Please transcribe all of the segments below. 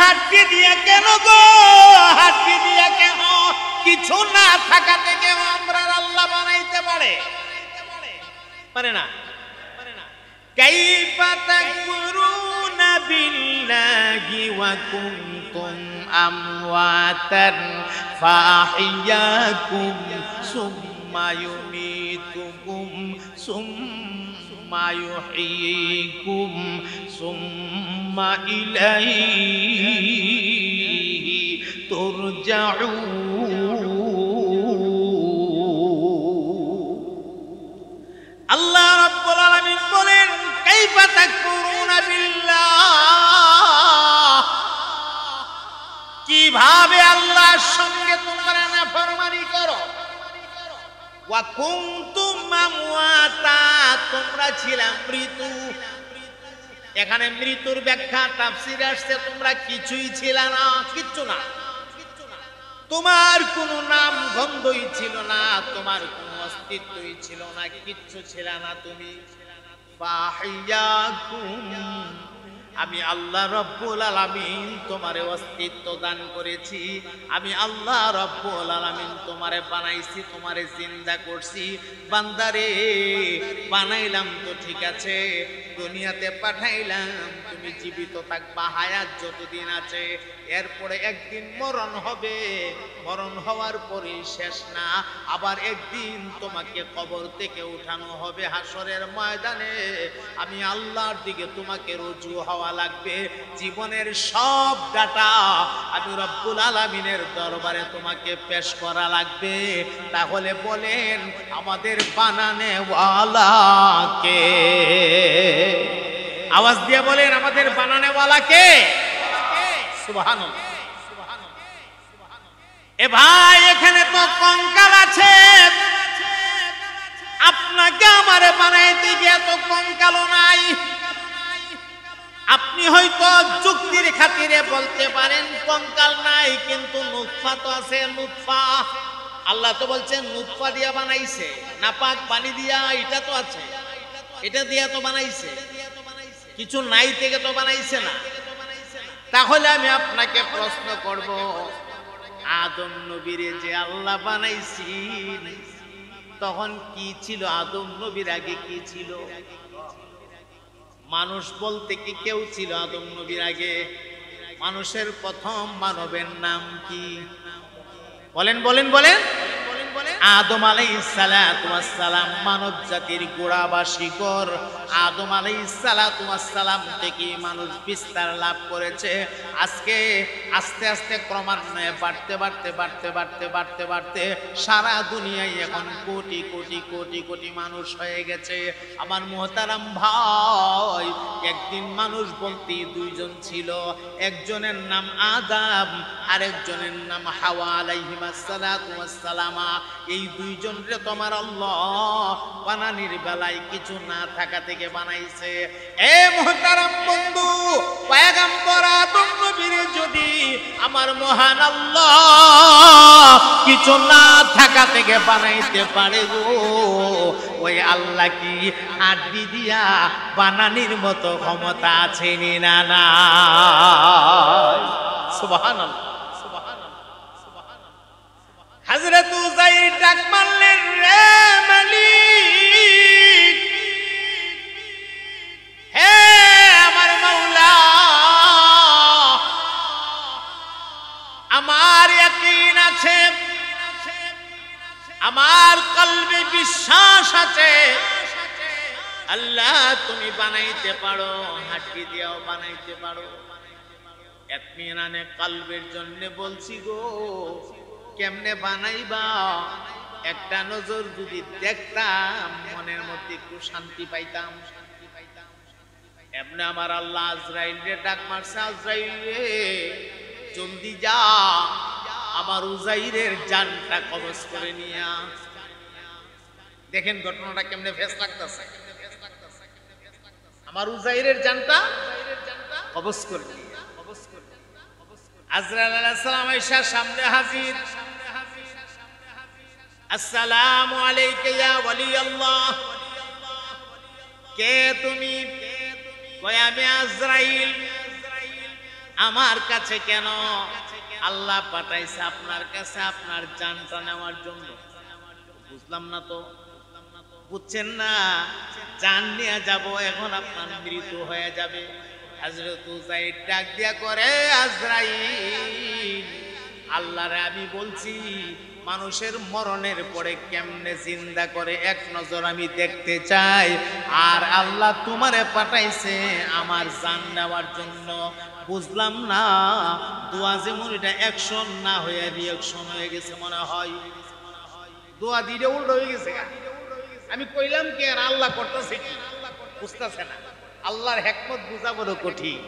হাড্ডি দিয়ে কেন গো, হাড্ডি দিয়ে কেন? কিছু না থাকা থেকে আমরা আল্লাহ বানাইতে পারে? পারে না। কাইফা তাকফুরুনা বিল্লাহি ওয়া কুনতুম আমওয়াতান ফাআহইয়াকুম সুম্মা ইউমীতুকুম সুম্মা ইউহয়ীকুম সুম্মা ইলাইহি তুরজাউন। আল্লাহ রাব্বুল আলামিন বলেন, কাইফা তাকফুরুনা বিল্লাহ, কিভাবে আল্লাহর সঙ্গে তোমরা নাফরমানি করো। ওয়া কুনতুম আমওয়াতা, তোমরা ছিলে মৃত্যু। এখানে মৃত্যুর ব্যাখ্যা তাফসীরে আসছে, তোমরা কিছুই ছিল না, কিচ্ছু না। তোমার কোনো নাম গন্ধই ছিল না, তোমার কোনো অস্তিত্বই ছিল না, কিচ্ছু ছিল না তুমি। ফাহিয়াকুম, আমি আল্লাহ রব্বুল আলামিন তোমারে অস্তিত্ব দান করেছি। আমি আল্লাহ রব্বুল আলামিন তোমারে বানাইছি, তোমারে জিন্দা করছি। বান্দারে বানাইলাম তো ঠিক আছে, দুনিয়াতে পাঠাইলাম, তুমি জীবিত থাকবা হায়াত যতদিন আছে। এরপরে একদিন মরণ হবে, মরণ হওয়ার পরে শেষ না, আবার একদিন তোমাকে কবর থেকে উঠানো হবে হাসরের ময়দানে। আমি আল্লাহর দিকে তোমাকে রুজু হওয়া লাগবে, জীবনের সব ডাটা আমি রব্বুল আলামিনের দরবারে তোমাকে পেশ করা লাগবে। তাহলে বলেন, আমাদের বানানেওয়ালা কে? আওয়াজ দিয়ে বলেন, আমাদের বানানেওয়ালা কে? সুবহানাল্লাহ। এ ভাই, এখানে তো কঙ্কাল আছে, আপনাকে আমারে বানাইতে গিয়ে তো কঙ্কালও নাই। আপনি হয়তো যুক্তির খাতিরে বলতে পারেন কঙ্কাল নাই, কিন্তু নুতফা তো আছে, নুতফা। আল্লাহ তো বলছেন নুতফা দিয়া বানাইছে, নাপাক পানি দিয়া, এটা তো আছে, এটা দিয়া তো বানাইছে, কিছু নাই থেকে তো বানাইছে না। তাহলে আমি আপনাকে প্রশ্ন করব, আদম নবীরে যে আল্লাহ বানাইছেন, তখন কি ছিল? আদম নবীর আগে কি ছিল? মানুষ বলতে কি কেউ ছিল আদম নবীর আগে? মানুষের প্রথম মানবের নাম কি? বলেন বলেন বলেন। আদম আলাইহিস সালাতু ওয়াস সালাম মানব জাতির গোড়া বা শিকড়। আদম আলাইহিস সালাতু ওয়াস সালাম থেকে মানুষ বিস্তার লাভ করেছে। আজকে আস্তে আস্তে ক্রমান্বয়ে বাড়তে বাড়তে বাড়তে বাড়তে বাড়তে বাড়তে সারা দুনিয়ায় এখন কোটি কোটি কোটি কোটি মানুষ হয়ে গেছে। আমার মুহতারাম ভাই, একদিন মানুষ বলতে দুইজন ছিল, একজনের নাম আদম, আরেকজনের নাম হাওয়া আলাইহিমাস সালাতু ওয়াস সালামা। এই দুইজনরে তোমার আল্লাহ বানানির বেলায় কিছু না থাকা থেকে বানাইছে। এ মুহতারাম বন্ধু, পয়গম্বর আদম নবীরে যদি আমার মহান আল্লাহ কিছু না থাকা থেকে বানাইতে পারে গো, ওই আল্লাহ কি হাড্ডি দিয়া বানানির মতো ক্ষমতা আছে না? না, সুবহানাল্লাহ। হযরত উযাইর ডাক মারলেন, রে মালিক, হে আমার মাওলা, আমার ইয়াকিন আছে, আমার কলবে বিশ্বাস আছে, আল্লাহ তুমি বানাইতে পারো, হাড্ডি দিয়াও বানাইতে পারো। ইতমিনানে কলবের জন্য বলছি গো, কেমনে বানাইবা? একটা নজর যদি দেখতাম, মনের মধ্যে একটু শান্তি পাইতাম। এমনি আমার আল্লাহ আজরাইলকে ডাক মারছে, আজরাইল রে জলদি যা, আমার উযাইরের জানটা কবজ করে নিয়া। দেখেন ঘটনাটা কেমনে ফেস লাগতেছে। আমার উযাইরের জানটা কবজ করে নিয়া। আজরাইল আলাইহিস সালাম আয়েশা সামনে হাজির। আসসালামু আলাইকা ইয়া ওয়ালি আল্লাহ। কে তুমি? কয় আমি আজরাইল। আমার কাছে কেন? আল্লাহ পাঠাইছে আপনার কাছে আপনার জানটা নেওয়ার জন্য। বুঝলাম না তো, বুঝছেন না? জান নিয়ে যাব, এখন আপনার মৃত্যু হয়ে যাবে। হযরত উযাইর ডাক দিয়া করে, আজরাইল, আল্লাহরে আমি বলছি মানুষের মরণের পরে কেমনে জিন্দা করে এক নজর আমি দেখতে চাই। আর আল্লাহ তোমারে পাঠাইছে আমার জান নেওয়ার জন্য। বুঝলাম না, দোয়া যেমন এটা অ্যাকশন না হয়ে রিঅ্যাকশন হয়ে গেছে মনে হয়। দোয়া দিয়ে উল্টো হয়ে গেছে। আমি কইলাম কি আর আল্লাহ করতেছে কি? বুঝতেছে না। আল্লাহর হিকমত বুঝা বড় কঠিন,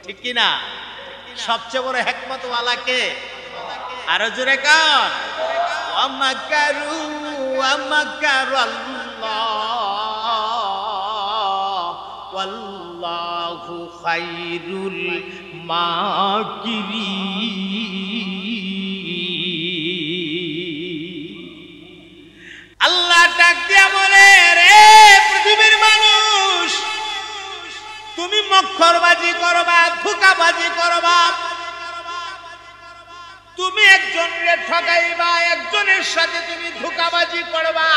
ঠিক কি না? সবচেয়ে বড় হিকমত ওয়ালা কে? আরো জোরে কান। ওয়ামাকারু ওয়ামাকারু আল্লাহ ওয়াল্লাহু খায়রুল মাকিরিন। আল্লাহ ডাক দিয়া বলে, রে পৃথিবীর মানুষ, তুমি মক্করবাজি করবা, ধোঁকাবাজি করবা, তুমি একজনের ঠকাইবা, একজনের সাথে তুমি ধোঁকাবাজি করবা,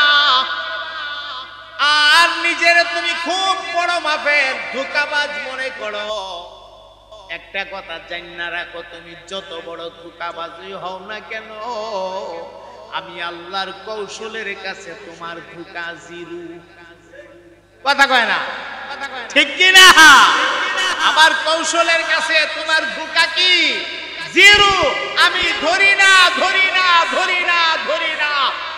আর নিজের তুমি খুব বড় মাপের ধোঁকাবাজ মনে করো। একটা কথা জান্না রাখো, তুমি যত বড় ধোঁকাবাজি হও না কেন, আমি আল্লাহর কৌশলের কাছে তোমার ধোঁকা জিরু। কথা কয় না? ঠিক কি না? আমার কৌশলের কাছে তোমার ধোঁকা কি? জিরো। আমি ধরি না, ধরি না, ধরি না, ধরি না।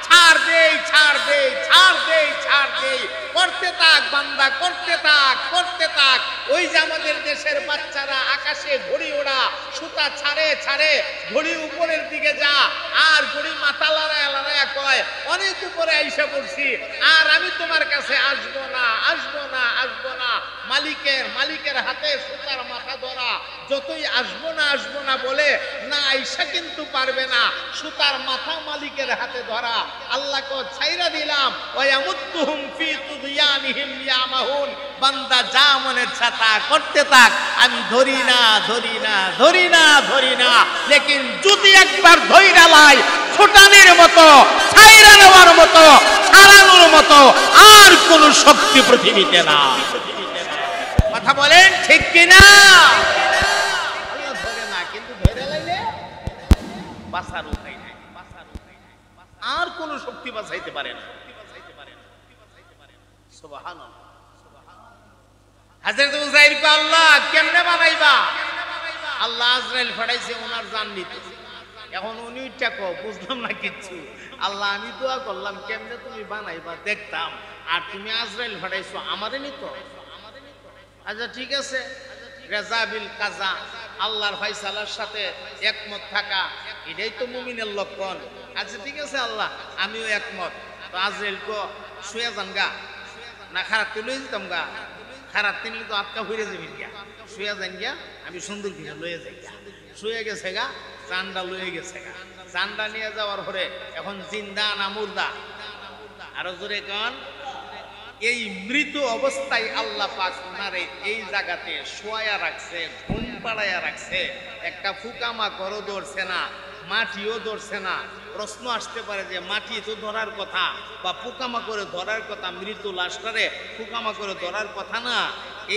ছাড় দেই, ছাড় দেই, ছাড় দেই, ছাড় দেই। করতে থাক বান্দা, করতে থাক, করতে থাক। ওই যে আমাদের দেশের বাচ্চারা আকাশে ঘড়ি ওড়া, সুতা ছাড়ে ছাড়ে, ঘড়ি উপরের দিকে যা, আর ঘড়ি মাথা লড়ায় লড়ায় কয় অনেক উপরে আইসা পড়ছি, আর আমি তোমার কাছে আসবো না, আসবো না, আসবো না। মালিকের হাতে সুতার মাথা ধরা, যতই আসবো না বলে না আইসা কিন্তু পারবে না। সুতার মাথা মালিকের হাতে ধরা। আল্লাহকে ছাইরা দিলাম, ওয়ায়ামুদ্দুহুম ফি তুগয়ানিহিম ইয়ামাহুন। বান্দা যা মনের ছাতা করতে থাক, আমি ধরি না, ধরি না, ধরি না, ধরি না। লেকিন যদি একবার ধইরা লাই, ছোটানের মতো, ছাইরা নেওয়ার মতো, ছাড়ানোর মতো আর কোন শক্তি পৃথিবীতে না। কথা বলেন ঠিক কিনা? আল্লাহ ধরে না, কিন্তু ধরে লাইলে বাঁচার উপায় নাই, আর কোন শক্তি বাঁচাইতে পারে না। সুবহানাল্লাহ। হযরত উযাইর কো, আল্লাহ কেমনে বানাইবা? আল্লাহ আজরাইল পাঠাইছে ওনার জান নিতে। এখন উনি টাকো বুঝলাম না কিচ্ছু। আল্লাহ আমি দোয়া করলাম কেমনে তুমি বানাইবা দেখতাম, আর তুমি আজরাইল পাঠাইছো আমারে নিত। আচ্ছা ঠিক আছে, রেজা বিল কাজা, আল্লাহর ফায়সালার সাথে একমত থাকা, এটাই তো মুমিনের লক্ষণ। আচ্ছা ঠিক আছে আল্লাহ, আমিও একমত। তো আজরাইল কো শুয়ে যান গা, না খারাপ তুলে যেতাম গা, খারাপ তিনলে তো আটকা ফিরে যাবেন গা, শুয়ে যান গা, আমি সুন্দর কিনে লয়ে যাই গা। শুয়ে গেছে গা, চান্ডা লয়ে গেছে গা। চান্ডা নিয়ে যাওয়ার পরে এখন জিন্দা না মুর্দা? আরো জোরে কন। এই মৃত অবস্থায় আল্লাহ পাক ওনারে এই জায়গাতে শোয়া রাখছে, ঘুম পাড়াইয়া রাখছে। একটা পোকামাকড়ও ধরছে না, মাটিও ধরছে না। প্রশ্ন আসতে পারে যে মাটি তো ধরার কথা বা পোকামাকড়ে ধরার কথা, মৃত লাশটারে পোকামাকড়ে ধরার কথা না।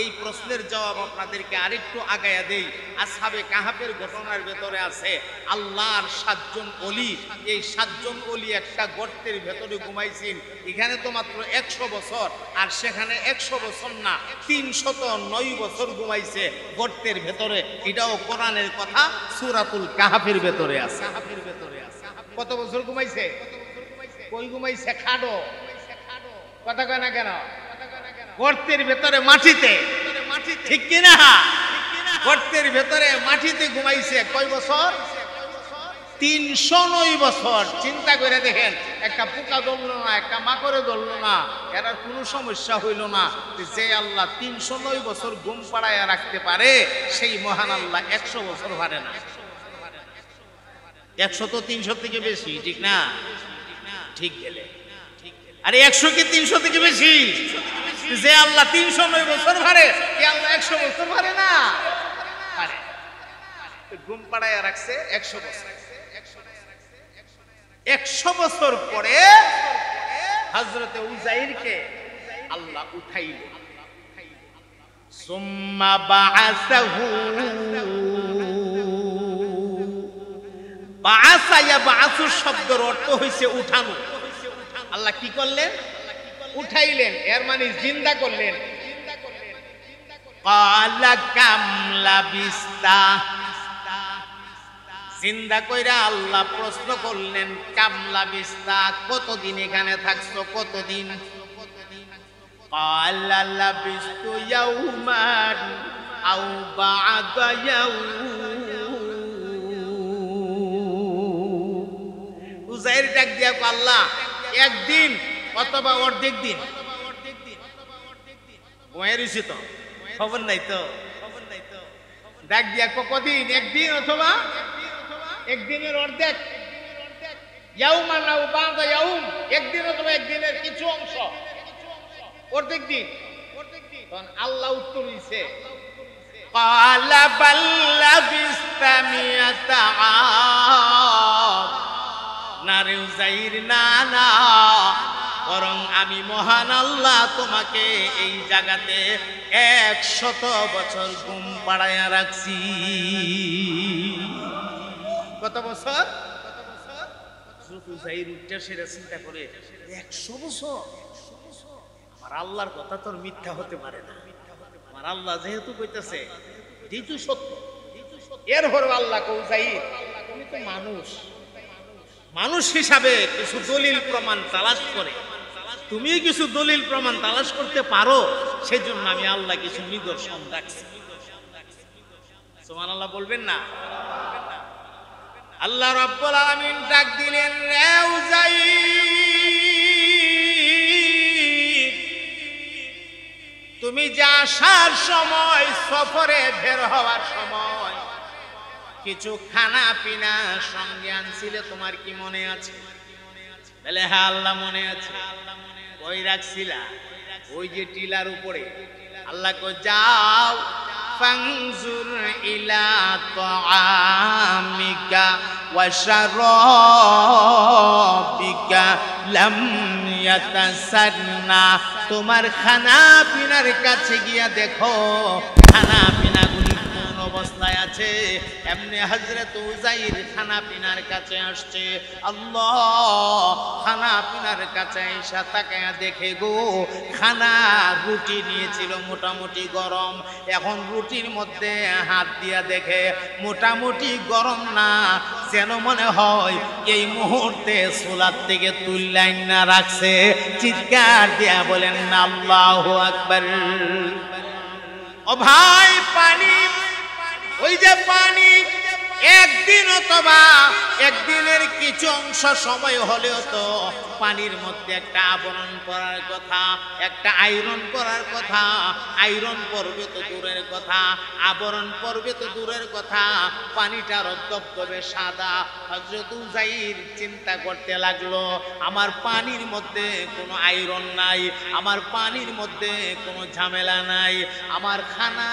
এই প্রশ্নের জবাব আপনাদেরকে আরেকটু আগায়া দেই। আসহাবে কাহাফের ঘটনার ভেতরে আছে আল্লাহর 7 জন ওলি। এই 7 জন ওলি একটা গর্তের ভেতরে ঘুমাইছেন। এখানে তো মাত্র 100 বছর, আর সেখানে 100 বছর না 309 বছর ঘুমাইছে গর্তের ভেতরে। এটাও কোরআনের কথা, সূরাতুল কাহাফের ভেতরে আছে। কত বছর ঘুমাইছে? কই ঘুমাইছে? খাডো। কথা কয় না কেন? গর্তের ভেতরে মাটিতে, ঠিক কিনা? গর্তের ভেতরে মাটিতে ঘুমাইছে। কয় বছর? 309 বছর। চিন্তা করে দেখেন, একটা পোকা ধরলো না, একটা মাকড়ে ধরলো না, এরা কোনো সমস্যা হইল না। যে আল্লাহ 309 বছর ঘুম পাড়াইয়া রাখতে পারে, সেই মহান আল্লাহ 100 বছর পারে না। 100 তো 300 থেকে বেশি, ঠিক না? ঠিক গেলে আরে 100 কি 300 থেকে বেশি? যে আল্লাহ 309 বছর পারে, কি আল্লাহ 100 বছর পারে না? পারে। ঘুম পাড়ায় রাখছে 100 বছর। 100 বছর পরে হযরতে উযাইরকে আল্লাহ উঠাইলেন। সুম্মা বাআসাহু, বাআসা ইয়াবআসু শব্দের অর্থ হইছে উঠানো। আল্লাহ কি করলেন? উঠাইলেন, এর মানে জিন্দা করলেন। ক্বালা কাম লাবিস্তা, জিন্দা কইরা আল্লাহ প্রশ্ন করলেন কাম লাবিস্তা, কতদিন এখানে থাকছো, কতদিন? ক্বালা লাবিস্তু ইয়াওমান আও বা'দা ইয়াওম। উযাইর ডাক দিয়া কয় আল্লাহ একদিন অথবা অর্ধেক দিন। ঘুমাইছি তো, খবর নাই তো। ডাক দিয়া কদিন? একদিন অথবা একদিনের অর্ধেক। ইয়াউমান আও বা'দা ইয়াউম, একদিন অথবা একদিনের কিছু অংশ, অর্ধেক দিন। তখন আল্লাহ উত্তর দিয়েছে ক্বালা বাল লাবিস্তা মিয়াতা আম। না রে উযাইর, না না, বরং আমি মহান আল্লাহ তোমাকে এই জায়গাতে 100 বছর ঘুম পাড়াইয়া রাখছি। কত বছর? উযাইর উঠে সেটা চিন্তা করে 100 বছর। আমার আল্লাহর কথা তো মিথ্যা হতে পারে না। আমার আল্লাহ যেহেতু কইতেছে যেহেতু সত্য, এর পর আল্লাহ কও উযাইর তুমি তো মানুষ, মানুষ হিসাবে কিছু দলিল প্রমাণ তালাশ করে, তুমি কিছু দলিল প্রমাণ তালাশ করতে পারো, সেজন্য আমি আল্লাহ কিছু নিদর্শন রাখছি। সুবহানাল্লাহ বলবেন না? আল্লাহ রাব্বুল আলামিন ডাক দিলেন রে উযাইর, তুমি যে আসার সময়, সফরে বের হওয়ার সময় কিছু খানা পিনা সঙ্গে আনছিলে, তোমার কি মনে আছে? বলে হ্যাঁ আল্লাহ মনে আছে। ওই রাখছিলা ওই যে টিলার উপরে। আল্লাহ কই যাও ফানজুর ইলা তাআমিকা ওয়া শারাবিকা লাম ইয়াতাসান্না, তোমার খানা পিনার কাছে গিয়া দেখো খানা পিনা অবস্থায় আছে। এমনি হযরত উযাইর খানা পিনার কাছে আসছে। আল্লাহ খানা পিনার কাছে এসে তাকায়া দেখে গো খানা রুটি নিয়েছিল মোটামুটি গরম, এখন রুটির মধ্যে হাত দিয়া দেখে মোটামুটি গরম না, যেন মনে হয় এই মুহূর্তে চুলার থেকে তুললাইন না রাখছে। চিৎকার দিয়া বলেন না আল্লাহু আকবার। ও ভাই পানি, ওই যে পানি একদিন অথবা একদিনের কিছু অংশ সময় হলেও তো পানির মধ্যে একটা আবরণ করার কথা, একটা আয়রন করার কথা। আয়রন পড়বে তো দূরের কথা, আবরণ পড়বে তো দূরের কথা, পানিটা দবদবে সাদা। হযরত উযাইর চিন্তা করতে লাগলো আমার পানির মধ্যে কোনো আয়রন নাই, আমার পানির মধ্যে কোনো ঝামেলা নাই, আমার খানা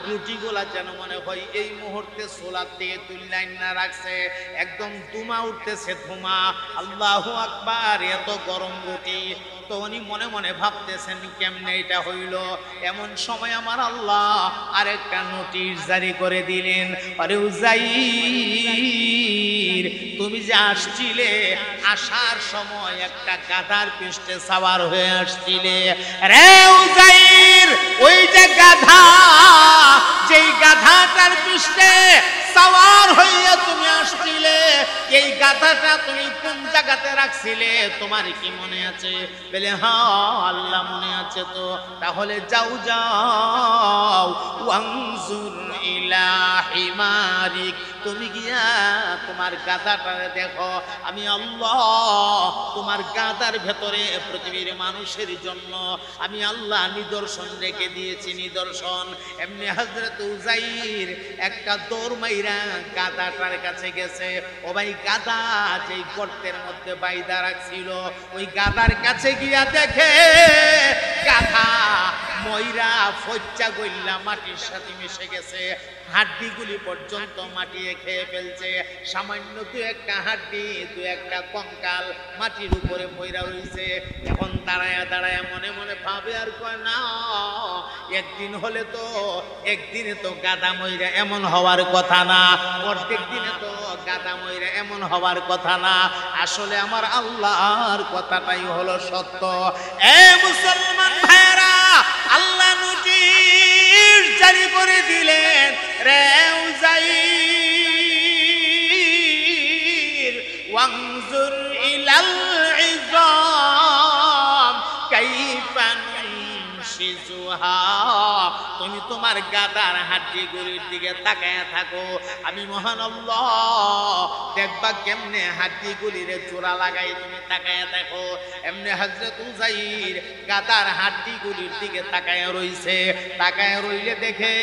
রুটিগুলা যেন মনে হয় এই মুহূর্তে সোলার দিয়ে তুললাইন না রাখছে, একদম ধুমা উঠতেছে ধুমা। আল্লাহু আকবার। এত গরম রুটি। তো উনি মনে মনে ভাবতেছেন কেমনে এটা হইল। এমন সময় আমার আল্লাহ আরেকটা নোটিশ জারি করে দিলেন, আরে উযাইর তুমি যে আসছিলে, আসার সময় একটা গাধার পৃষ্ঠে সাওয়ার হয়ে আসছিলে। রে উযাইর, ওই যে গাধা, যেই গাধাটার পৃষ্ঠে সাওয়ার হইয়া তুমি আসছিলে, এই গাধাটা তুমি কোন জায়গাতে রাখছিলে, তোমার কি মনে আছে? বলে হ্যাঁ আল্লাহ মনে আছে। তো তাহলে যাও যাও ওয়ানজুর ইলা হিমারিক, তুমি গিয়া তোমার গাধাটারে দেখো। আমি আল্লাহ তোমার গাধার ভেতরে পৃথিবীর মানুষের জন্য আমি আল্লাহ নিদর্শন রেখে দিয়েছি, নিদর্শন। এমনি হযরত উযাইর একটা দৌড় মাইরা গাধাটার কাছে গেছে। ও ভাই গাধা যেই গর্তের মধ্যে বাইদা রাখছিল, ওই গাধার কাছে গিয়া দেখে গাধা ময়রা ফচ্চা গইল্লা মাটির সাথে মিশে গেছে, হাড্ডিগুলি পর্যন্ত মাটিয়ে খেয়ে ফেলছে। সামান্য দু একটা হাড্ডি, দু একটা কঙ্কাল মাটির উপরে পইরা রইছে। এখন দাঁড়ায়া দাঁড়ায়া মনে মনে ভাবে আর কয় না, একদিন হলে তো, একদিনে তো গাদা ময়রা এমন হওয়ার কথা না, প্রত্যেক দিনে তো গাদা ময়রা এমন হওয়ার কথা না। আসলে আমার আল্লাহর কথাটাই হলো সত্য। এ মুসলমান ভাইরা, আল্লাহ নোটিশ জারি করে দিলেন, রে উযাইর ওয়ানজুর ইলাল ইযাম কাইফা নুনশিজুহা, তুমি তোমার গাদার হাড্ডিগুলির দিকে তাকায় থাকো, আমি মহান আল্লাহ দেখবা কেমনে হাড্ডিগুলির জোড়া লাগাই তুমি তাকায় থাকো। এমনি হযরত উযাইর গাদার হাড্ডিগুলির দিকে তাকায় রইছে। তাকায় রইলে দেখে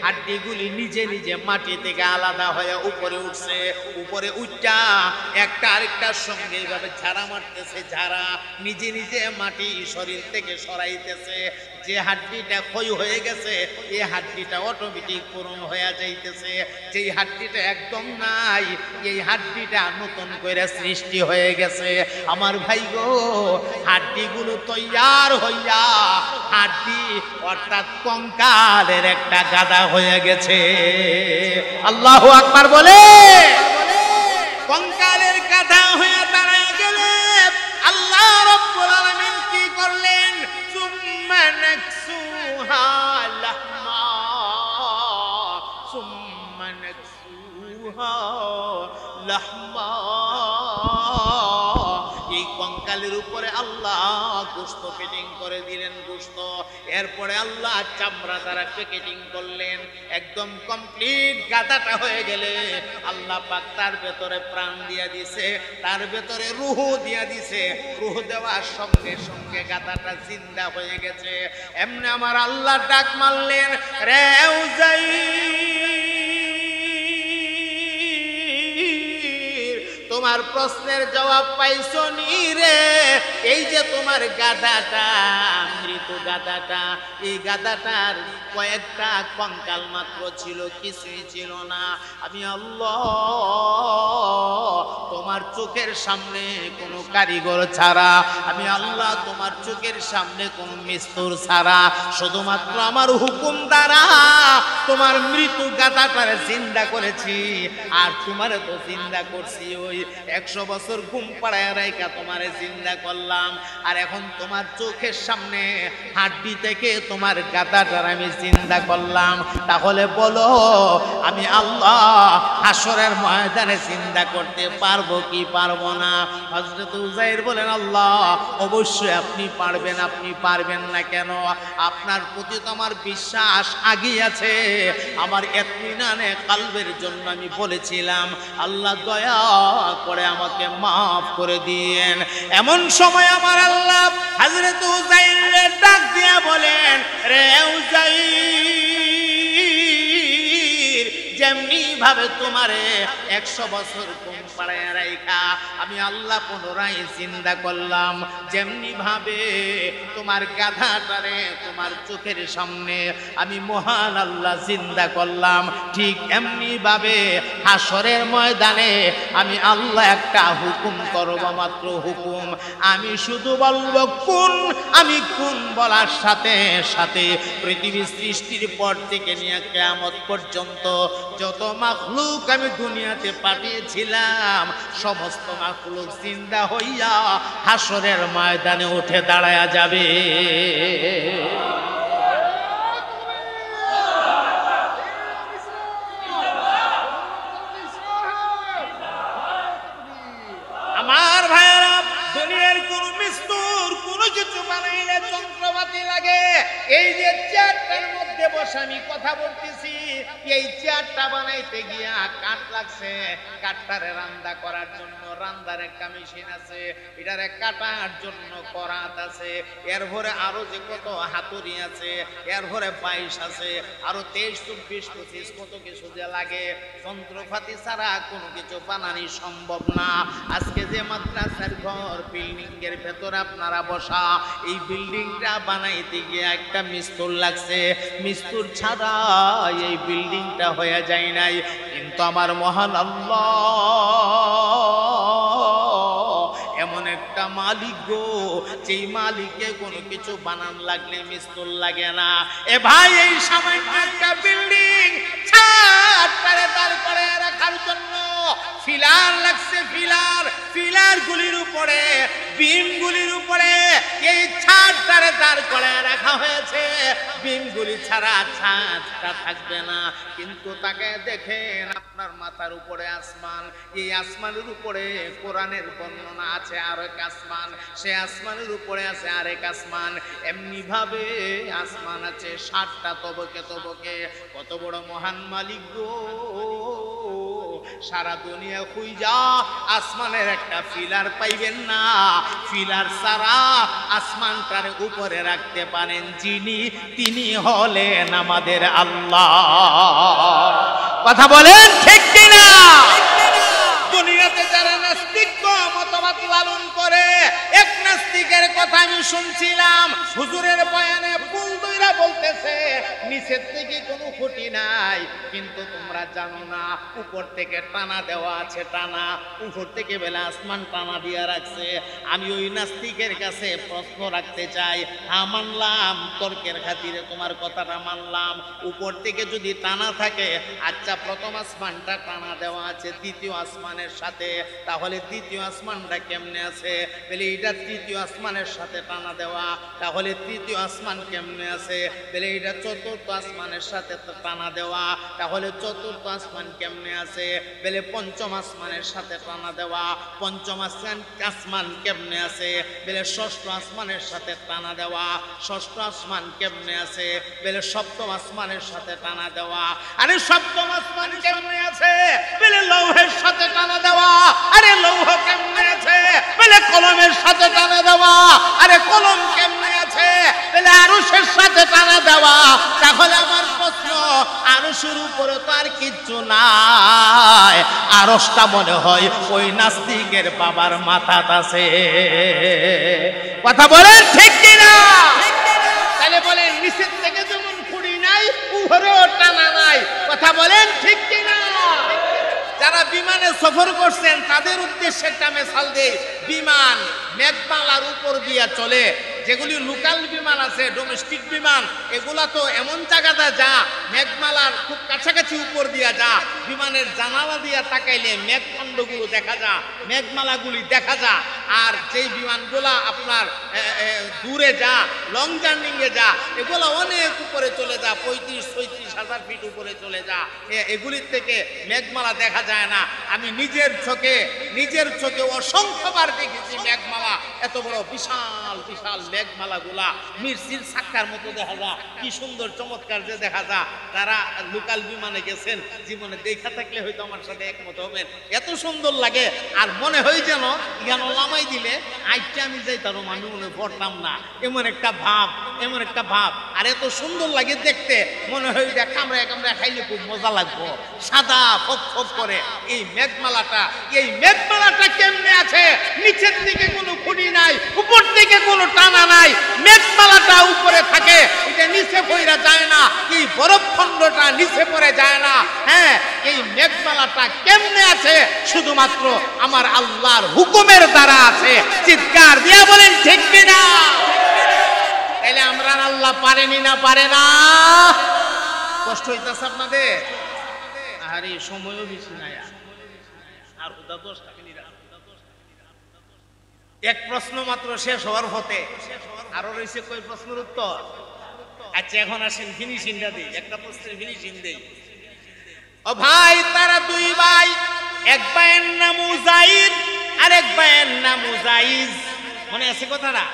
হাড্ডিগুলি নিজে নিজে মাটি থেকে আলাদা হয়ে উপরে উঠছে। উপরে উঠা একটা আরেকটার সঙ্গে এইভাবে ঝাড়া মারতেছে, ঝাড়া নিজে নিজে মাটি শরীর থেকে সরাইতেছে। যে হাড্ডিটা ক্ষয় হয়ে গেছে এই হাড্ডিটা অটোমেটিক পূরণ হয়ে যাইতেছে। যেই হাড্ডিটা একদম নাই এই হাড্ডিটা নতুন করে সৃষ্টি হয়ে গেছে। আমার ভাই গো, হাড্ডিগুলো তৈয়ার হইয়া হাড্ডি অর্থাৎ কঙ্কালের একটা গাদা হয়ে গেছে। আল্লাহু আকবার বলে কঙ্কালের গাদা হয়ে দাঁড়ায় গেলে আল্লাহ রাব্বুল আলামিন কি করলেন? সুম্মা নাকসুহা লাহমা, সুম্মা নাকসুহা লাহমা, এই কঙ্কালের উপরে আল্লাহ গোশত ফিটিং করে দিলেন, গোশত। এরপরে আল্লাহ চামড়া দ্বারা প্যাকেটিং করলেন, একদম কমপ্লিট গাদাটা হয়ে গেলে আল্লাহ পাক তার ভেতরে প্রাণ দিয়া দিছে, তার ভেতরে রূহ দিয়া দিছে। রূহ দেওয়ার সঙ্গে সঙ্গে গাদাটা জিন্দা হয়ে গেছে। এমনি আমার আল্লাহ ডাক মারলেন, রে উযাইর, তোমার প্রশ্নের জবাব পাইছো নি রে? এই যে তোমার গাদাটা, মৃত গাদাটা, এই গাদাটার কয়েকটা কঙ্কাল মাত্র ছিল, কিছুই ছিল না। আমি আল্লাহ তোমার চোখের সামনে কোনো কারিগর ছাড়া, আমি আল্লাহ তোমার চোখের সামনে কোনো মিস্তুর ছাড়া শুধুমাত্র আমার হুকুম দ্বারা তোমার মৃত গাদাটারে জিন্দা করেছি। আর তোমারে তো জিন্দা করছি, ওই 100 বছর ঘুম পাড়ায় রাইকা তোমারে জিন্দা করলাম। আর এখন তোমার চোখের সামনে হাড্ডি থেকে তোমার গাদাটার আমি জিন্দা করলাম। তাহলে বলো আমি আল্লাহ হাসরের ময়দানে জিন্দা করতে পারবো কি পারবো না? হযরত উযাইর বলেন, আল্লাহ অবশ্যই আপনি পারবেন। আপনি পারবেন না কেন? আপনার প্রতি তো আমার বিশ্বাস আগেই আছে। আমার ইতমিনানে কালবের জন্য আমি বলেছিলাম আল্লাহ দয়া করে আমাকে মাফ করে দিয়েন। এমন সময় আমার আল্লাহ হযরত উযাইরের ডাক দিয়া বলেন, রে উযাইর, যেমনি ভাবে তোমারে 100 বছর ঘুম পাড়ায় রাইখা আমি আল্লাহ পুনরায় জিন্দা করলাম, যেমনি ভাবে তোমার গাধাটারে তোমার চোখের সামনে আমি মহান আল্লাহ জিন্দা করলাম, ঠিক এমনি ভাবে হাসরের ময়দানে আমি আল্লাহ একটা হুকুম করব, মাত্র হুকুম। আমি শুধু বলবো কোন, আমি কোন বলার সাথে সাথে পৃথিবী সৃষ্টির পর থেকে নিয়ে কিয়ামত পর্যন্ত যত মাখলুক আমি দুনিয়াতে পাঠিয়েছিলাম সমস্ত মাখলুক জিন্দা হইয়া হাসরের ময়দানে উঠে দাঁড়ায়া যাবে। আমার ভাইয়েরা, দুনিয়ার কোন মিস্তুর কোন কিছু বানাইলে যন্ত্রপাতি লাগে। এই যে চেয়ারটার মধ্যে চেয়ারটাতে বসে আমি কথা বলতেছি, এই চেয়ারটা বানাইতে গিয়া কাঠ লাগছে, কাঠটারে রান্না করার জন্য রান্নার একটা মেশিন আছে, এটারে কাটার জন্য করাত আছে, এরপরে আরো যে কত হাতুড়ি আছে, এরপরে 22 আছে, আরো 23, 24, 25 কত কিছু যে লাগে, যন্ত্রপাতি ছাড়া কোনো কিছু বানানি সম্ভব না। আজকে যে মাদ্রাসার ঘর বিল্ডিং এর ভেতরে আপনারা বসা, এই বিল্ডিংটা বানাইতে গিয়ে একটা মিস্ত্রি লাগছে, মিস্ত্রি ছাড়া এই বিল্ডিংটা হয়ে যায় নাই। কিন্তু আমার মহান আল্লাহ এমন একটা মালিক গো, যেই মালিককে কোনো কিছু বানান লাগলে মিস্ত্রি লাগে না। এ ভাই, এই সামান্য একটা বিল্ডিং ছাদটারে দাঁড় করে রাখার জন্য ফিলার লাগছে, ফিলার গুলির উপরে, বিম গুলির উপরে এই ছাদটারে দাঁড় করে রাখা হয়েছে। বিম গুলি ছাড়া ছাদটা থাকবে না। কিন্তু তাকে দেখেন, আপনার মাথার উপরে আসমান, এই আসমানের উপরে কোরআনের বর্ণনা আছে আরেক আসমান, সে আসমানের উপরে আছে আরেক আসমান, এমনি ভাবে আসমান আছে 7টা তবকে তবকে। কত বড় মহান মালিক গো, সারা দুনিয়া খুঁজা আসমানের একটা ফিলার পাইবেন না। ফিলার ছাড়া আসমানটার উপরে রাখতে পারেন যিনি, তিনি হলেন আমাদের আল্লাহ। কথা বলেন ঠিক কিনা? দুনিয়াতে যারা নাস্তিক মতবাদ লালন করে, এক নাস্তিকের কথা আমি শুনছিলাম, হুজুরের বয়ানে ফুল দইরা বলতেছে নিচের থেকে কোনো খুঁটি নাই, কিন্তু তোমরা জানো না উপর থেকে টানা দেওয়া আছে, টানা উপর থেকে বেলা আসমান টানা দিয়া রাখছে। আমি ওই নাস্তিকের কাছে প্রশ্ন রাখতে চাই, হ্যাঁ মানলাম, তর্কের খাতিরে তোমার কথাটা মানলাম, উপর থেকে যদি টানা থাকে, আচ্ছা প্রথম আসমানটা টানা দেওয়া আছে দ্বিতীয় আসমানের সাথে, তাহলে দ্বিতীয় আসমানটা কেমনে আছে? বলে এটা তৃতীয় আসমানের সাথে টানা দেওয়া, তাহলে তৃতীয় আসমান কেমনে আছে? বলে এটা চতুর্থ আসমানের সাথে টানা দেওয়া, তাহলে চতুর্থ আসমান কেমনে আছে? বলে পঞ্চম আসমানের সাথে টানা দেওয়া, পঞ্চম আসমান কেমনে আছে? বলে ষষ্ঠ আসমানের সাথে টানা দেওয়া, ষষ্ঠ আসমান কেমনে আছে? বলে সপ্তম আসমানের সাথে টানা দেওয়া। আরে সপ্তম আসমান কেমনে আছে? বলে লৌহের সাথে টানা দেওয়া। আরে লৌহ কেমনে আছে? বলে কলমের সাথে টানা দেওয়া। আরে কলম কেমনে আছে? বলে আরশের সাথে টানা দেওয়া। তাহলে আমার প্রশ্ন, আরশের উপরে তো আর কিচ্ছু নাই, আরশটা মনে হয় ওই নাস্তিকের বাবার মাথাত আছে। কথা বলেন ঠিক কিনা? তাহলে বলেন নিচের থেকে যেমন খুঁড়ি নাই, উপরেও টানা নাই। কথা বলেন ঠিক কিনা? যারা বিমানে সফর করছেন তাদের উদ্দেশ্যে একটা মেসাল দেই। বিমান মেঘমালার উপর দিয়া চলে, যেগুলি লোকাল বিমান আছে, ডোমেস্টিক বিমান, এগুলা তো এমন জায়গাটা যা মেঘমালার খুব কাছাকাছি উপর দিয়া যা, বিমানের জানালা দিয়া তাকাইলে মেঘখণ্ডগুলো দেখা যা, মেঘমালাগুলি দেখা যা। আর যেই বিমানগুলা আপনার দূরে যা, লং জার্নিং এ যা, এগুলা অনেক উপরে চলে যা, 35-36 হাজার ফিট উপরে চলে যা, এগুলির থেকে মেঘমালা দেখা যায় না। আমি নিজের চোখে অসংখ্যবার দেখেছি মেঘমালা, এত বড় বিশাল বিশাল মেঘমালা গুলা মির্চির সাক্কার মতো দেখা যায়, কি সুন্দর চমৎকার যে দেখা যায়। তারা লোকাল বিমানে গেছেন, জীবনে দেখা থাকলে হয়তো আমার সাথে একমত হবেন, এত সুন্দর লাগে। আর মনে হয় যেন জ্ঞান লামাই দিলে আজকে আমি যাইতাম, আমি মনে পড়তাম না, এমন একটা ভাব। আর এত সুন্দর লাগে দেখতে, মনে হয় যে কামড়া খাইলে খুব মজা লাগবো, সাদা ফক ফক করে। এই মেঘমালাটা কেমনে আছে? নিচের দিকে কোনো খুঁটি নাই, উপর থেকে কোনো টানা নাই, মেঘমালাটা উপরে থাকে, এটা নিচে পড়ে যায় না, এই বরফ খণ্ডটা নিচে পড়ে যায় না। হ্যাঁ, এই মেঘমালাটা কেমনে আছে? শুধুমাত্র আমার আল্লাহর হুকুমের দ্বারা আছে। চিৎকার দিয়া বলেন ঠিক কিনা? তাইলে আমরা আল্লাহ পারেনি না পারে না? কষ্ট হইতাছে আপনাদের? আর এই সময়ও বেশি নাই, আর 10 মিনিট, এক প্রশ্ন মাত্র শেষ হওয়ার হতে, আরো রয়েছে কই প্রশ্নের উত্তর। আচ্ছা এখন আসেন ফিনিশিংটা দিই, একটা প্রশ্নের ফিনিশিং দেই। ও ভাই, তারা দুই ভাই, এক ভাইয়ের নাম উজাইর আর এক ভাইয়ের নাম উজাইজ। মনে আছে কথাটা?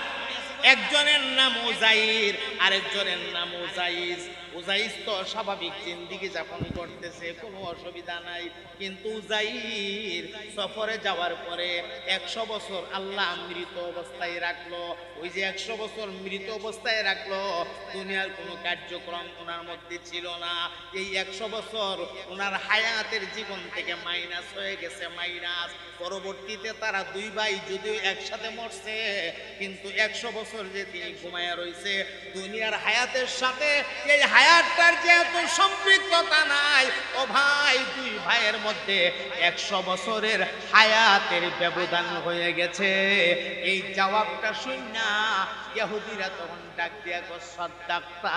একজনের নাম উজাইর, আরেকজনের নাম উজাইজ। উজাইজ তো স্বাভাবিক জিন্দেগি যাপন করতেছে, কোনো অসুবিধা নাই, কিন্তু উজাইর সফরে যাওয়ার পরে 100 বছর আল্লাহ মৃত অবস্থায় রাখলো। ওই যে 100 বছর মৃত অবস্থায় রাখলো, দুনিয়ার কোনো কার্যক্রম ওনার মধ্যে ছিল না। এই 100 বছর ওনার হায়াতের জীবন থেকে মাইনাস হয়ে গেছে, মাইনাস। পরবর্তীতে তারা দুই ভাই যদিও একসাথে মরছে, কিন্তু 100 বছর যে তিনি ঘুমায়া রয়েছে দুনিয়ার হায়াতের সাথে, এই হায়াতটার যেহেতু সম্পৃক্ততা নাই, ও ভাই দুই ভাইয়ের মধ্যে 100 বছরের হায়াতের ব্যবধান হয়ে গেছে। এই জবাবটা শুননা ইহুদিরা তখন ডাক দিয়া কয়, সাদ্দাক্তা,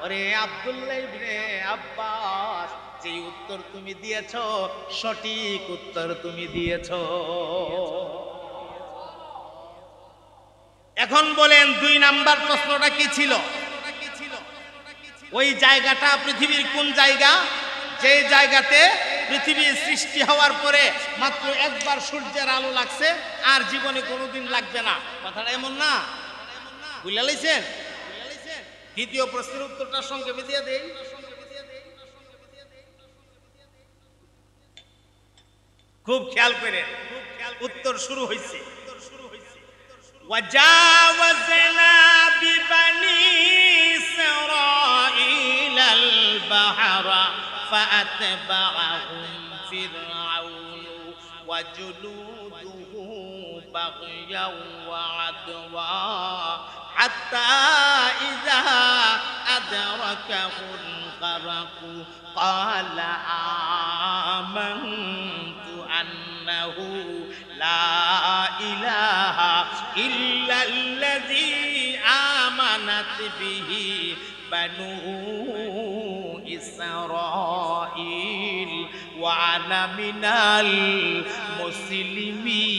ওরে আব্দুল্লাহ ইবনে আব্বাস, যে উত্তর তুমি দিয়েছো সঠিক উত্তর তুমি দিয়েছো। এখন বলেন 2 নাম্বার প্রশ্নটা কি ছিল? ওই জায়গাটা পৃথিবীর কোন জায়গা? যে জায়গাতে পৃথিবী সৃষ্টি হওয়ার পরে মাত্র একবার সূর্যের আলো লাগছে, আর জীবনে কোনোদিন লাগবে না। কথাটা এমন না? বুঝলা লাইছেন? দ্বিতীয় প্রশ্নের উত্তরটা সংক্ষেপে দিয়ে দেই। খুব খেয়াল করে উত্তর শুরু হয়েছে। وجاوزنا ببني إسرائيل البحر فأتبعهم فرعون وجنوده بغيا وعدوا حتى إذا أدركه الغرق قال آمنت أنه لا إله إلا الذي آمنت به بنو إسرائيل وأنا من المسلمين।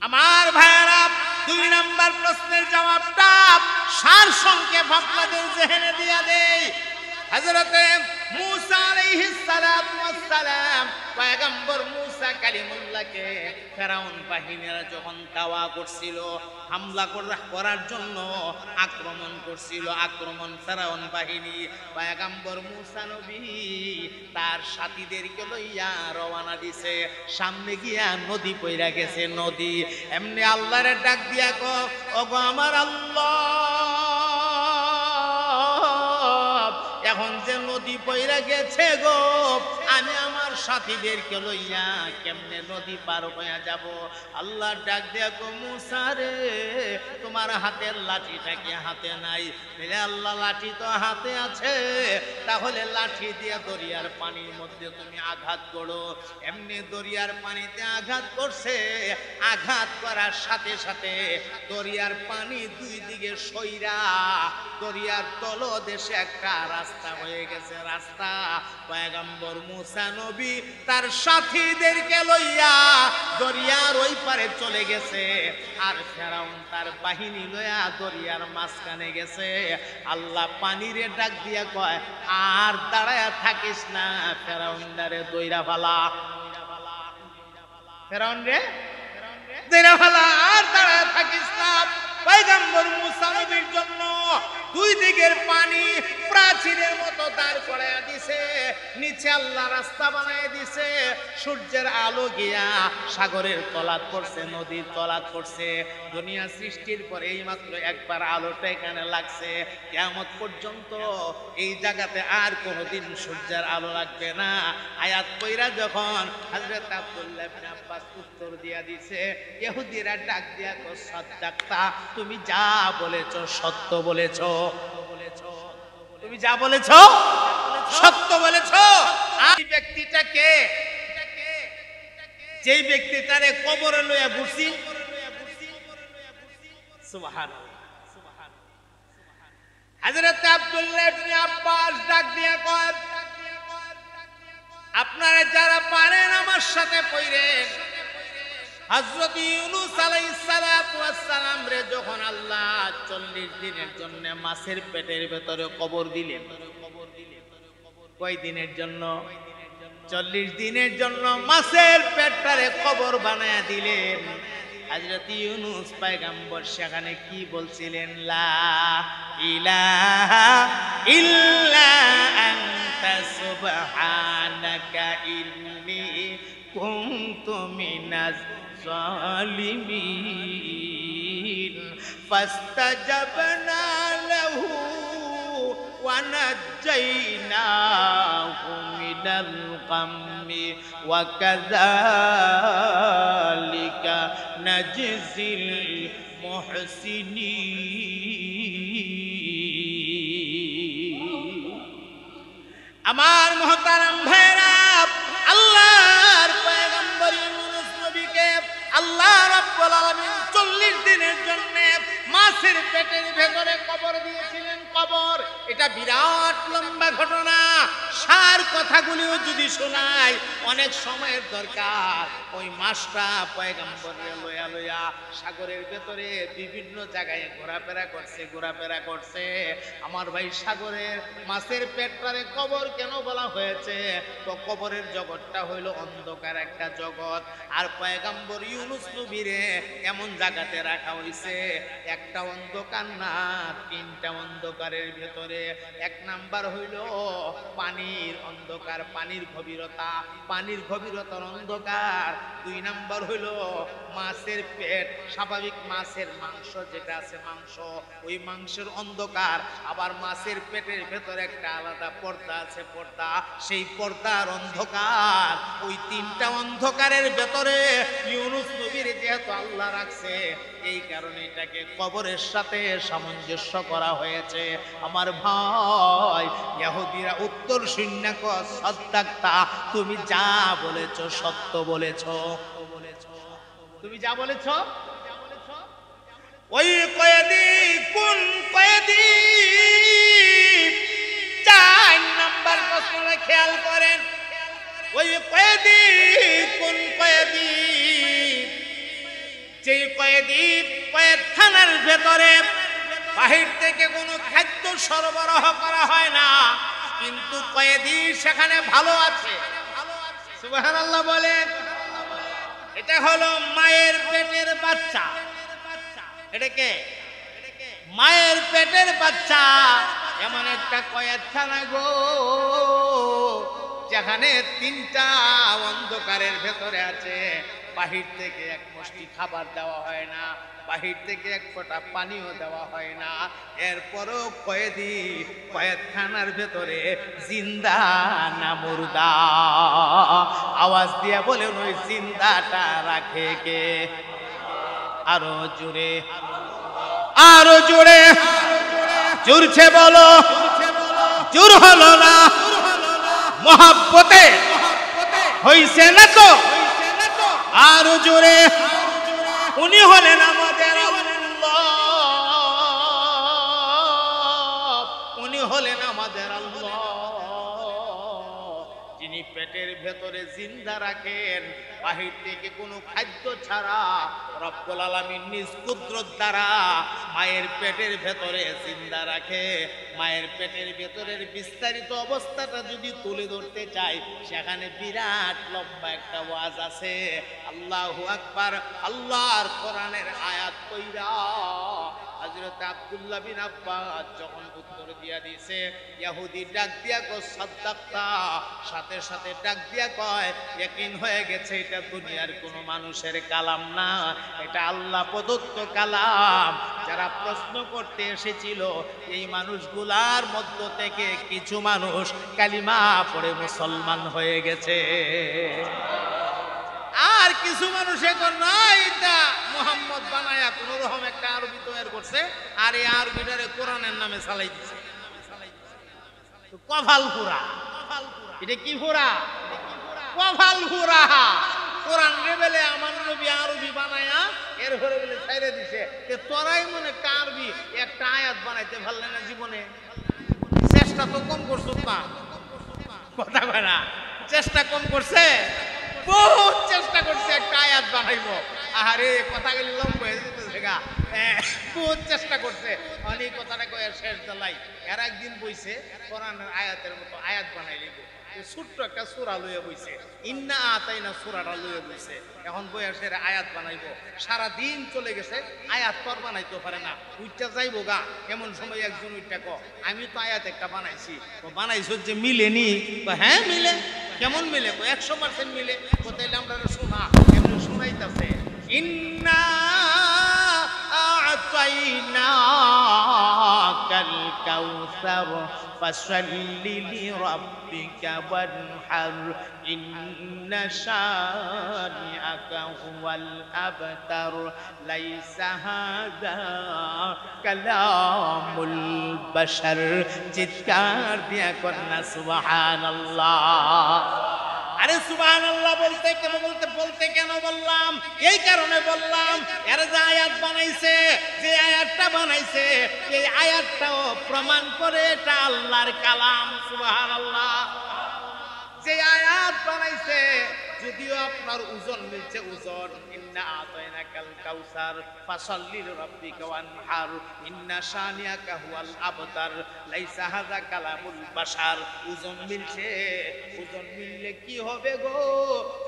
আমার ভাইরা 2 নাম্বার প্রশ্নের জবাবটা সার সংক্ষেপ আপনাদের জেহেনে দিয়া দেই। হযরতে মূসা আলাইহিস সালাতু ওয়াস সালাম, পয়গম্বর মূসা কালিমুল্লাহকে ফেরাউন বাহিনীরা যখন দাওয়া করছিল, হামলা করার জন্য আক্রমণ করছিল, আক্রমণ ফেরাউন বাহিনী, পয়গম্বর মূসা নবী তার সাথীদেরকে লইয়া রওনা দিছে। সামনে গিয়া নদী পইরা গেছে, নদী। এমনি আল্লাহরে ডাক দিয়া কো, ওগো আমার আল্লাহ, এখন যে নদী পইরা গেছে গো, আমি আমার সাথীদেরকে লইয়া কেমনে নদী পার হইয়া যাব? আল্লাহ ডাক দিয়া কো, মূসা রে, তোমার হাতের লাঠিটা কি হাতে নাই? বলে, আল্লাহ লাঠি তো হাতে আছে। তাহলে লাঠি দিয়া দরিয়ার পানির মধ্যে তুমি আঘাত করো। এমনি দরিয়ার পানিতে আঘাত করছে, আঘাত করার সাথে সাথে দরিয়ার পানি 2 দিকে সইরা দরিয়ার তলদেশে একটা রাস্তা হয়ে গেছে, রাস্তা। পয়গম্বর মূসা নবী তার সাথীদেরকে লইয়া দরিয়ার ওই পারে চলে গেছে, আর ফেরাউন তার বাহিনী লইয়া দরিয়ার মাঝখানে গেছে। আল্লাহ পানিরে ডাক দিয়া কয়, আর দাঁড়ায়া থাকিস না, ফেরাউনরে দইরা ফালা, ফেরাউন রে দইরা ফালা, আর দাঁড়ায়া থাকিস না। পয়গম্বর মূসা নবীর জন্য 2 দিকের পানি প্রাচীরের মতো দাঁড় করাইয়া দিছে, নিচে আল্লাহ রাস্তা বানায় দিছে। সূর্যের আলো গিয়া সাগরের তলাত পড়ছে, নদীর তলাত পড়ছে। দুনিয়া সৃষ্টির পরে এই মাত্র একবার আলোটা এখানে লাগছে। কিয়ামত পর্যন্ত এই জায়গাতে আর কোনোদিন সূর্যের আলো লাগবে না। আয়াত কইরা যখন হযরত আব্দুল্লাহ ইবনে আব্বাস উত্তর দিয়া দিছে, ইহুদিরা ডাক দিয়া কো, সাদ্দাক্তা, তুমি যা বলেছো সত্য বলেছো, তুমি যা বলেছো সত্য বলেছো। এই ব্যক্তিটাকে, যেই ব্যক্তিটারে কবরে লইয়া বসি, সুবহানাল্লাহ, হযরত আব্দুল্লাহ ইবনে আব্বাস ডাক দিয়া কয়, আপনারা যারা পারেন আমার সাথে পড়েন। হযরত ইউনূস আলাইহিস সালাতু ওয়াস সালাম রে যখন আল্লাহ 40 দিনের জন্য মাছের পেটের ভেতরে কবর দিলেন, কয় দিনের জন্য? 40 দিনের জন্য মাছের পেটটারে কবর বানায়া দিলেন। হযরত ইউনূস পয়গম্বর সেখানে কি বলছিলেন? লা ইলাহা ইল্লা আনতা সুবহানাকা ইন্নী কুনতু মিনাজ জালিমিন। ফাস্তাজাবনা লাহু ওয়া নাজ্জাইনাহু মিনাল গাম্মি ওয়া কাযালিকা নাজজিল মুহসিনিন। আমার মুহতারাম ভাইরা, আল্লাহর পয়গম্বর ইউনূস নবীকে আল্লাহ রাব্বুল আলামিন 40 দিনের জন্য মাছের পেটের ভেতরে কবর দিয়েছিলেন। কবর এটা বিরাট লম্বা ঘটনা। সার কথাগুলিও যদি শোনাই অনেক সময়ের দরকার। ওই মাছটা পয়গম্বরের লয়া লয়া সাগরের ভেতরে বিভিন্ন জায়গায় ঘোরাফেরা করছে। আমার ভাই, সাগরের মাছের পেটটারে কবর কেন বলা হয়েছে? তো কবরের জগৎটা হইল অন্ধকার একটা জগৎ। আর পয়গম্বর ইউনূস নবীরে এমন জায়গাতে রাখা হয়েছে, একটা অন্ধকার না, 3টা অন্ধকারের ভেতরে। 1 নাম্বার হইল পানির অন্ধকার, পানির গভীরতার অন্ধকার। 2 নাম্বার হইল মাছের পেট, স্বাভাবিক মাছের মাংস যেটা আছে, ওই মাংসের অন্ধকার। আবার মাছের পেটের ভেতরে একটা আলাদা পর্দা আছে, সেই পর্দার অন্ধকার। ওই 3টা অন্ধকারের ভেতরে ইউনূস নবীর যেহেতু আল্লাহ রাখছে, এই কারণে এটাকে কবরের সাথে সামঞ্জস্য করা হয়েছে। আমার ভাই, ইহুদিরা উত্তর শূন্য সদ্দাক্তা, তুমি যা বলেছো সত্য বলেছো, তুমি যা বলেছো। ওই কয়েদি কোন কয়েদি? 4 নাম্বার প্রশ্নটা খেয়াল করেন। ওই কয়েদি কোন কয়েদি? যে কয়েদি কয়েদখানার ভেতরে বাহির থেকে কোনো খাদ্য সরবরাহ করা হয় না, কিন্তু কয়েদি সেখানে ভালো আছে। সুবহানাল্লাহ বলেন। এটা হলো মায়ের পেটের বাচ্চা। এটাকে মায়ের পেটের বাচ্চা। এমন একটা কয়েদখানা গো, যেখানে 3টা অন্ধকারের ভেতরে আছে। বাহির থেকে এক মুষ্টি খাবার দেওয়া হয় না, বাহির থেকে এক ফোঁটা পানিও দেওয়া হয় না। এরপরও কয়েদি কয়েদখানার ভেতরে জিন্দা না মুর্দা? আওয়াজ দিয়ে বলেন, ওই জিন্দাটা রাখে কে? আরো জোরে, আরো জোরে, জোরছে বলো। জোর হলো না, মহাব্বতে হইছে না তো? আরো জোরে। উনি হলেন আমাদের আল্লাহ, উনি হলেন আমাদের আল্লাহ, যিনি পেটের ভেতরে জিন্দা রাখেন বাহির থেকে কোনো খাদ্য ছাড়া। রব্বুল আলামিন নিজ কুদরত দ্বারা মায়ের পেটের ভেতরে জিন্দা রাখে। মায়ের পেটের ভেতরের বিস্তারিত অবস্থাটা যদি তুলে ধরতে চাই, সেখানে বিরাট লম্বা একটা ওয়াজ আছে। আল্লাহু আকবার। আল্লাহর কোরআনের আয়াত কইরা হযরত আব্দুল্লাহ বিন আব্বাস যখন উত্তর দিয়া দিয়েছে, ইহুদি ডাক দিয়া কো সাদ্দাক্তা, সাথে সাথে ডাক দিয়া কয়, ইয়াকিন হয়ে গেছে এটা দুনিয়ার কোনো মানুষের কালাম না, এটা আল্লাহ প্রদত্ত কালাম। যারা প্রশ্ন করতে এসেছিল, এই মানুষগুলার মধ্য থেকে কিছু মানুষ কালিমা পড়ে মুসলমান হয়ে গেছে। আর কিছু মানুষ এখন এটা মুহাম্মদ বানায়া কোন রকম একটা আরবি তৈরি করছে, আর এই আরবিটারে কোরআনের নামে চালাই দিছে। কভাল পুরা, এটা কি পুরা? কভাল পুরা। কোরআন রেবেলে আমার নবী আরবি বানায়া এর ঘরে বলে ছাইরে দিছে। তোরাই মনে একটা আরবি একটা আয়াত বানাইতে পারলে না জীবনে? চেষ্টা তো কম করছো না, কথা কয় না, চেষ্টা কম করছে, বহুত চেষ্টা করছে একটা আয়াত বানাইবো। আরে কথা গেলি লম্বা হয়ে যেতেছে গা, বহুত চেষ্টা করছে। অনেক কথাটা কয়ে শেষ জ্বালাই। এর একদিন বইছে কোরআনের আয়াতের মতো আয়াত বানাই লিব। ছোট্ট একটা সূরা লইয়া বইছে, ইন্না আতাইনা সূরাটা লইয়া বইছে। এখন বয়সের আয়াত বানাইবো, সারা দিন চলে গেছে, আয়াত তো আর বানাইতে পারে না, উইটা যাইবো গা। এমন সময় একজন উইটা ক, আমি তো আয়াত একটা বানাইছি। তো বানাইছো যে মিলেনি? হ্যাঁ মিলে। কেমন মিলে? 100% মিলে। তাইলে আমরা শোনা, এমন শোনাইতাছে, ইন্না আতাইনাকাল কাউসার ফাসাল্লি লিরাব্বিকা ওয়ানহার ইন্না শানিআকা হুয়াল আবতার লাইসা হাযা কালামুল বাশার। চিৎকার দিয়া কন্যা সুবহানাল্লাহ। আরে সুবহানাল্লাহ বলতে কেন বললাম? এই কারণে বললাম, এর যে আয়াত বানাইছে, যে আয়াতটা বানাইছে, এই আয়াতটাও প্রমাণ করে এটা আল্লাহর কালাম। সুবহানাল্লাহ। যে আয়াত বানাইছে, যদিও আপনার ওজন মিলছে ওজন, ইন্না আতাইনাকাল কাউসার ফাসাল্লি লিরাব্বিকা ওয়ানহার ইন্না শানিআকা হুয়াল আবতার লাইসা হাযা কালামুল বাশার। ওজন মিলছে, ওজন মিললে কি হবে গো?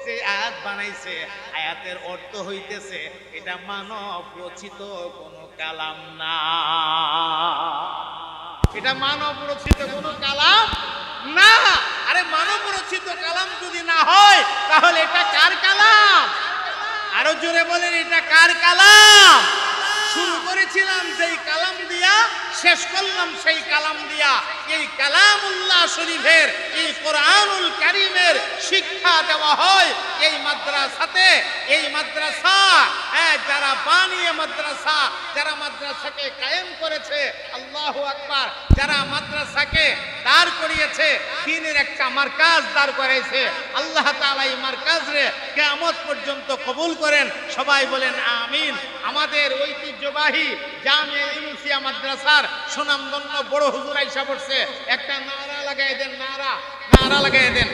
যে আয়াত বানাইছে, আয়াতের অর্থ হইতেছে এটা মানব রচিত কোনো কালাম না, এটা মানব রচিত কোনো কালাম না। আরে মানব রচিত কালাম যদি না হয়, তাহলে এটা কার কালাম? আরো জোরে বলেন, এটা কার কালাম? শুরু করেছিলাম যেই কালাম দিয়া, শেষ করলাম সেই কালাম দিয়া। এই কালামুল্লাহ শরীফের, এই কোরআনুল কারীমের শিক্ষা দেওয়া হয় এই মাদ্রাসাতে। এই মাদ্রাসা যারা বানিয়ে মাদ্রাসা, যারা মাদ্রাসাকে কায়েম করেছে, আল্লাহু আকবার, যারা মাদ্রাসাকে দাঁড় করিয়েছে, দ্বীনের একটা মার্কাজ দাঁড় করাইছে, আল্লাহ তাআলা এই মার্কাজরে কিয়ামত পর্যন্ত কবুল করেন। সবাই বলেন আমিন। আমাদের ঐতিহ্যবাহী জামিয়া ইউনুসিয়া মাদ্রাসার সুনামধন্য বড় হুজুর আইসা পড়ছে, একটা নারা লাগাই দেন, নারা লাগাই দেন।